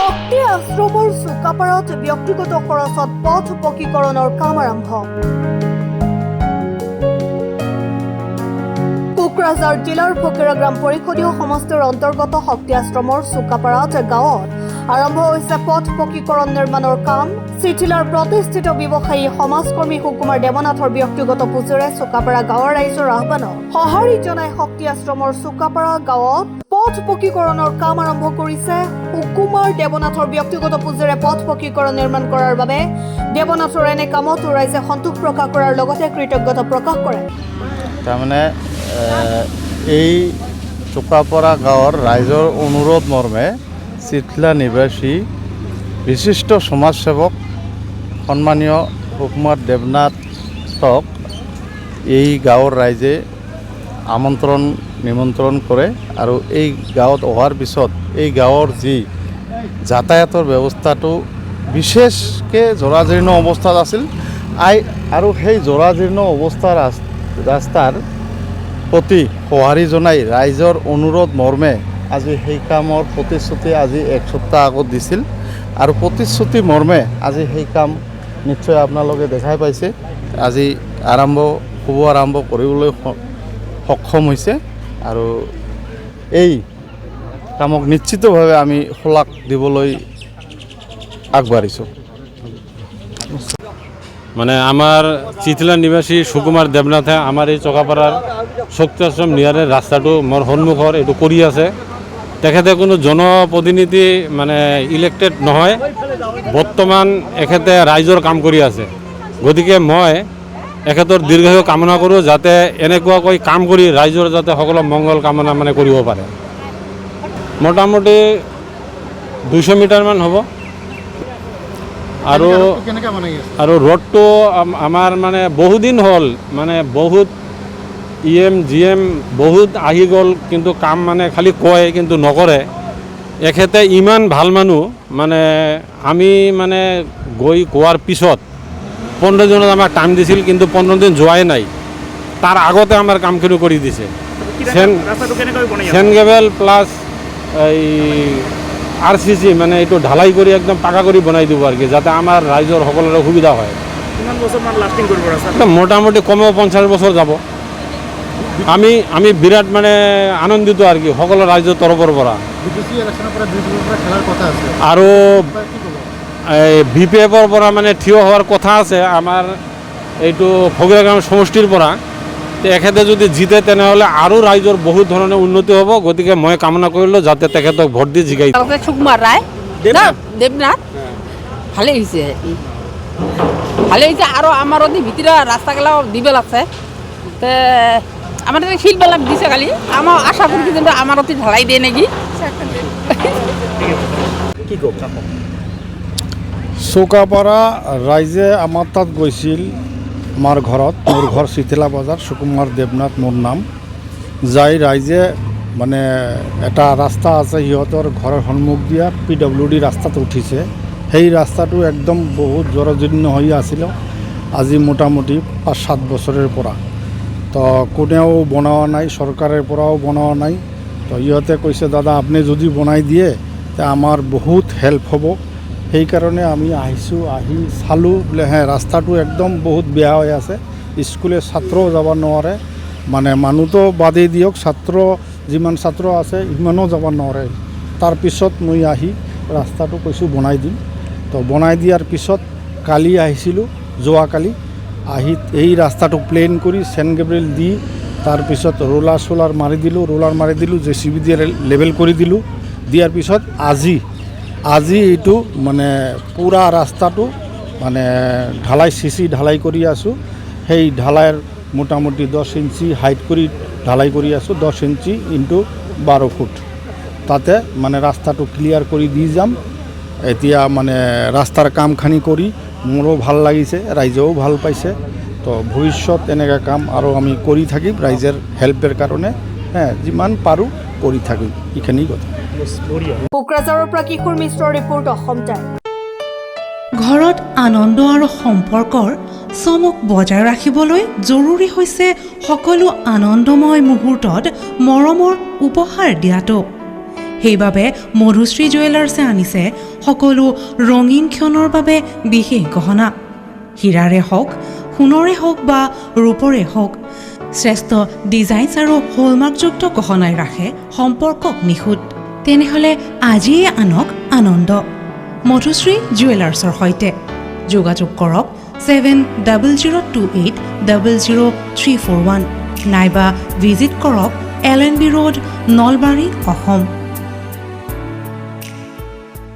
শক্তি আশ্ৰমৰ চুকাপাৰত ব্যক্তিগত খৰচত পথ পকীকৰণৰ কাম আৰম্ভ। কোকৰাঝাৰ জিলাৰ ফকিৰা গ্ৰাম পৰিষদীয় সমষ্টিৰ অন্তৰ্গত শক্তি আশ্ৰমৰ চুকাপাৰত গাঁৱত আৰম্ভ হৈছে পথ পকীকৰণ নিৰ্মাণৰ কাম। চিঠিলাৰ প্ৰতিষ্ঠিত ব্যৱসায়ী সমাজকৰ্মী সুকুমাৰ দেৱনাথৰ ব্যক্তিগত পুঁজিৰে চুকাপাৰা গাঁৱৰ ৰাইজৰ আহ্বানত সঁহাৰি জনাই শক্তি আশ্ৰমৰ চুকাপাৰা গাঁৱত পথ পকীকৰণৰ কাম আৰম্ভ কৰিছে। সুকুমাৰ দেৱনাথৰ ব্যক্তিগত পুঁজিৰে পথ পকীকৰণ নিৰ্মাণ কৰাৰ বাবে দেৱনাথৰ এনে কামত ৰাইজে সন্তোষ প্ৰকাশ কৰাৰ লগতে কৃতজ্ঞতা প্ৰকাশ কৰে। তাৰমানে এই চুকাপাৰা গাঁৱৰ ৰাইজৰ অনুৰোধ মৰ্মে চিঠলা নিবাসী বিশিষ্ট সমাজসেৱক সন্মানীয় সুকুমাৰ দেৱনাথক এই গাঁৱৰ ৰাইজে নিমন্ত্ৰণ কৰে আৰু এই গাঁৱত অহাৰ পিছত এই গাঁৱৰ যি যাতায়াতৰ ব্যৱস্থাটো বিশেষকৈ জৰাজীৰ্ণ অৱস্থাত আছিল আৰু সেই জৰাজীৰ্ণ অৱস্থাৰ ৰাস্তাৰ প্ৰতি সঁহাৰি জনাই ৰাইজৰ অনুৰোধ মৰ্মে আজি সেই কামৰ প্ৰতিশ্ৰুতি আজি এক সপ্তাহ আগত দিছিল আৰু প্ৰতিশ্ৰুতি মৰ্মে আজি সেই কাম নিশ্চয় আপোনালোকে দেখাই পাইছে আজি শুভ আৰম্ভ কৰিবলৈ সক্ষম হৈছে আৰু এই কামক নিশ্চিতভাৱে আমি শলাগ দিবলৈ আগবাঢ়িছোঁ। মানে আমাৰ চিঠিলা নিবাসী সুকুমাৰ দেৱনাথে আমাৰ এই চকাপাৰাৰ শক্তি আশ্ৰম নিয়াৰে ৰাস্তাটো মোৰ সন্মুখৰ এইটো কৰি আছে। তেখেতে কোনো জনপ্ৰতিনিধি মানে ইলেক্টেড নহয়, বৰ্তমান এখেতে ৰাইজৰ কাম কৰি আছে। গতিকে মই এখেতৰ দীৰ্ঘায়ু কামনা কৰোঁ, যাতে এনেকুৱাকৈ কাম কৰি ৰাইজৰ যাতে সকলো মংগল কামনা মানে কৰিব পাৰে। মোটামুটি 200 মিটাৰমান হ'ব আৰু ৰোডটো আমাৰ মানে বহুদিন হ'ল, মানে বহুত GM বহুত আহি গ'ল, কিন্তু কাম মানে খালি কয় কিন্তু নকৰে। এখেতে ইমান ভাল মানুহ, মানে আমি মানে গৈ কোৱাৰ পিছত 15 দিনত আমাক টাইম দিছিল, কিন্তু 15 দিন যোৱাই নাই। তাৰ আগতে আমাৰ কামখিনি কৰি দিছে। চেন গেবেল প্লাছ এই RCC মানে এইটো ঢালাই কৰি একদম পাকা কৰি বনাই দিব আৰু কি, যাতে আমাৰ ৰাইজৰ সকলোৰে সুবিধা হয়। মোটামুটি কমেও 50 বছৰ যাব। আমি বিৰাট মানে আনন্দিত আৰু কি সকলো ৰাইজৰ তৰফৰ পৰা। আৰু এই BPFৰ পৰা মানে থিয় হোৱাৰ কথা আছে আমাৰ এইটো ফকিৰা গাঁও সমষ্টিৰ পৰা। তেখেতে যদি জিতে তেনেহ'লে আৰু ৰাইজৰ বহুত ধৰণে উন্নতি হ'ব। গতিকে মই কামনা কৰিলোঁ যাতে তেখেতক ভোট দি জিকাই। সুকুমাৰ ৰায় দেৱনাথ ভালেই হৈছে আৰু আমাৰ ভিতৰত ৰাস্তাগিলাও দিব লাগছে। আমাৰ শিলবিলাক দিছে কালি, আমাৰ আশা কৰি কিন্তু আমাৰ অতি ঢালাই দিয়ে নাকি। চুকাপাৰা ৰাইজে আমাৰ তাত গৈছিল, আমাৰ ঘৰত, মোৰ ঘৰ চিঠিলা বজাৰ, সুকুমাৰ দেৱনাথ মোৰ নাম। যাই ৰাইজে মানে এটা ৰাস্তা আছে সিহঁতৰ ঘৰৰ সন্মুখ দিয়া PWD ৰাস্তাত উঠিছে। সেই ৰাস্তাটো একদম বহুত জৰাজীৰ্ণ হৈ আছিল আজি মোটামুটি 5-7 বছৰৰ পৰা। তো কোনেও বনোৱা নাই, চৰকাৰৰ পৰাও বনোৱা নাই। তো ইহঁতে কৈছে দাদা আপুনি যদি বনাই দিয়ে তে আমাৰ বহুত হেল্প হ'ব। সেইকাৰণে আমি আহিছোঁ, আহি চালোঁ বোলে ৰাস্তাটো একদম বহুত বেয়া হৈ আছে। স্কুলে ছাত্ৰও যাব নোৱাৰে, মানে মানুহটো বাদেই দিয়ক, যিমান ছাত্ৰ আছে ইমানো যাব নোৱাৰে। তাৰপিছত মই আহি ৰাস্তাটো কৈছোঁ বনাই দিম। তো বনাই দিয়াৰ পিছত কালি আহিছিলোঁ, যোৱাকালি আহি এই ৰাস্তাটো প্লেন কৰি চেন গেব্ৰিয়েল দি তাৰপিছত ৰোলাৰ মাৰি দিলোঁ, JCB দিয়ে লেভেল কৰি দিলোঁ। দিয়াৰ পিছত আজি এইটো মানে পুৰা ৰাস্তাটো মানে ঢালাই কৰি আছোঁ। সেই ঢালাইৰ মোটামুটি 10 ইঞ্চি হাইট কৰি ঢালাই কৰি আছোঁ, 10 ইঞ্চি ইনটু 12 ফুট। তাতে মানে ৰাস্তাটো ক্লিয়াৰ কৰি দি যাম। এতিয়া মানে ৰাস্তাৰ কামখানি কৰি মোৰো ভাল লাগিছে, ৰাইজেও ভাল পাইছে। তো ভৱিষ্যত এনেকৈ কাম আৰু আমি কৰি থাকিম ৰাইজৰ হেল্পৰ কাৰণে, যিমান পাৰোঁ কৰি থাকিম। এইখিনি কথা। কোকৰাঝাৰৰ পৰা কিশোৰ মিশ্ৰৰ ৰিপৰ্ট, অসম টাইম। ঘৰত আনন্দ আৰু সম্পৰ্কৰ চমক বজাই ৰাখিবলৈ জৰুৰী হৈছে সকলো আনন্দময় মুহূৰ্তত মৰমৰ উপহাৰ দিয়াটো। সেইবাবে মধুশ্ৰী জুৱেলাৰ্ছে আনিছে সকলো ৰঙীন ক্ষণৰ বাবে বিশেষ গহনা। হীৰাৰে হওক, সোণৰে হওক বা ৰূপৰে হওক, শ্ৰেষ্ঠ ডিজাইনছ আৰু হলমাৰ্কযুক্ত গহনাই ৰাখে সম্পৰ্কক নিখুঁত। তেনেহ'লে আজিয়ে আনক আনন্দ মধুশ্ৰী জুৱেলাৰ্ছৰ সৈতে। যোগাযোগ কৰক 7028000341 নাইবা ভিজিট কৰক LNB ৰোড, নলবাৰী, অসম।